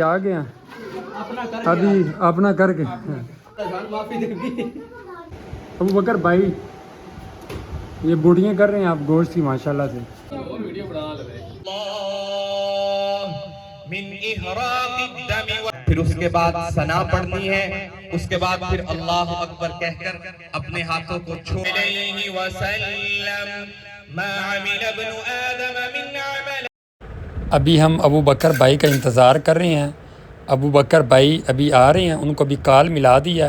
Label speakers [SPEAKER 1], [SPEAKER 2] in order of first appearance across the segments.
[SPEAKER 1] आ गए हैं अभी अपना करके अबू बकर भाई ये बूढ़ियाँ कर रहे हैं आप गोश्त की माशाल्लाह से।
[SPEAKER 2] फिर उसके बाद सना पढ़नी है, उसके बाद फिर अल्लाह अकबर कहकर अपने हाथों को छोड़
[SPEAKER 1] अभी हम अबू बकर भाई का इंतज़ार कर रहे हैं। अबू बकर भाई अभी आ रहे हैं, उनको अभी कॉल मिला दिया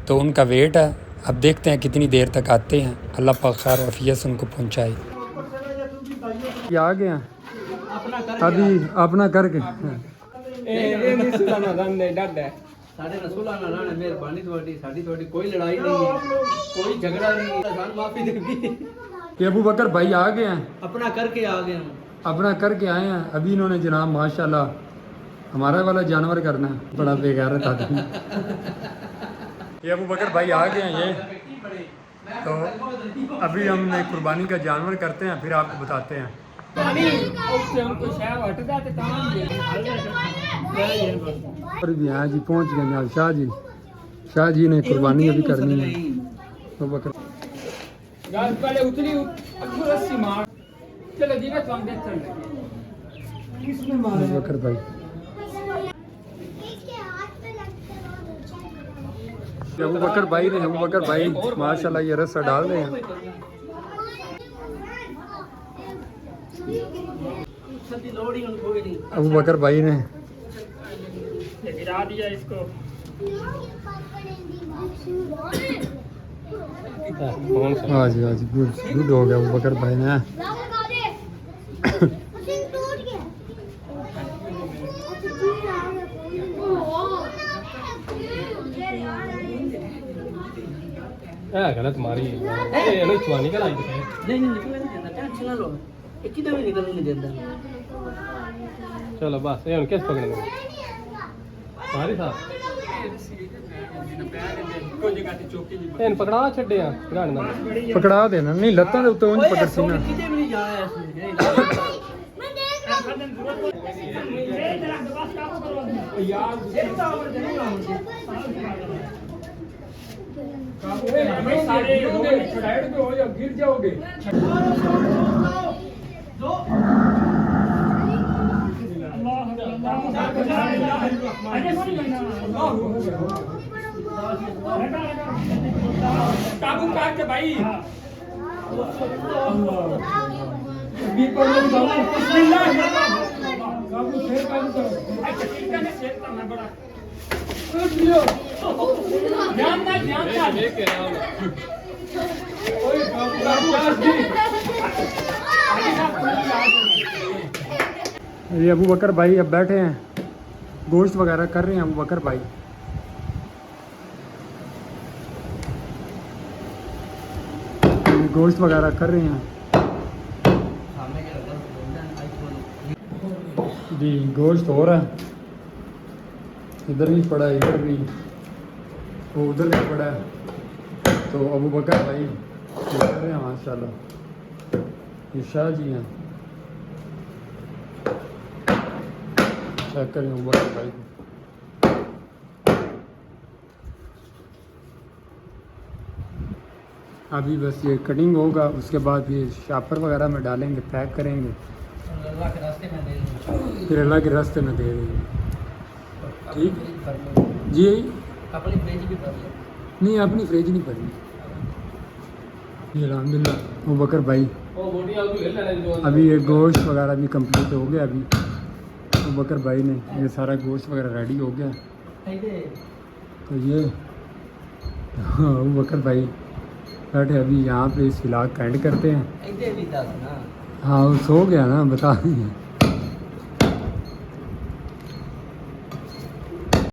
[SPEAKER 1] तो उनका वेट है। अब देखते हैं कितनी देर तक आते हैं। अल्लाह पाक खैर वफ़ियत से उनको पहुँचाए। ये आ गए हैं अभी अपना करके
[SPEAKER 3] साढ़े रसूल मेहरबानी थोड़ी कोई लड़ाई नहीं है, कोई झगड़ा नहीं है, माफी देगी।
[SPEAKER 1] ये अबू बकर भाई आ गए हैं,
[SPEAKER 3] अपना करके आ गए हम,
[SPEAKER 1] अपना करके आए हैं। अभी इन्होंने जनाब माशाल्लाह हमारा वाला जानवर करना है, बड़ा बेगैरत आदमी। ये अबू बकर भाई आ गए हैं ये, तो अभी हमने कुर्बानी का जानवर करते हैं, फिर आपको बताते हैं। और भी यहाँ जी पहुँच गए जनाब शाह जी ने कुर्बानी अभी करनी है। तो बकर बकर भाई अबू बकर भाई ने अबू बकर भाई माशाल्लाह ये रस्सा डाल रहे हैं। अबू बकर भाई ने गिरा दिया इसको। हाँ जी गुड हो गया अबू बकर भाई ने। गलत मारी नहीं चलो बस ये किस पकड़ने मारी था पकड़ा छे पकड़ा देना नहीं लत्तां दे उत्ते उंज पकड़ सी ना। गिर जाओगे। काबू काट के भाई ये अबू बकर भाई अब बैठे हैं, गोश्त वगैरह कर रहे हैं अबू बकर भाई। गोश्त वगैरह कर रहे हैं जी। गोश्त हो रहा है, इधर भी पड़ा है, इधर भी, वो उधर भी पड़ा है। तो अबू बकर भाई कर रहे हैं माशाल्लाह। ये शाह जी हैं, चेक करें अबू बकर भाई को। अभी बस ये कटिंग होगा, उसके बाद ये शापर वगैरह में डालेंगे, पैक करेंगे, फिर अल्लाह के रास्ते में दे देंगे। ठीक जी। अपनी फ्रिज भी भर नहीं, अपनी फ्रिज नहीं भरनी। अल्हम्दुलिल्लाह अबू बकर भाई अभी ये गोश्त वगैरह भी कंप्लीट हो गया। अभी अबू बकर भाई ने ये सारा गोश्त वगैरह रेडी हो गया। तो ये अबू बकर भाई बैठे अभी यहाँ पे इस व्लॉग का एंड करते हैं। हाँ वो सो गया ना, बता दें।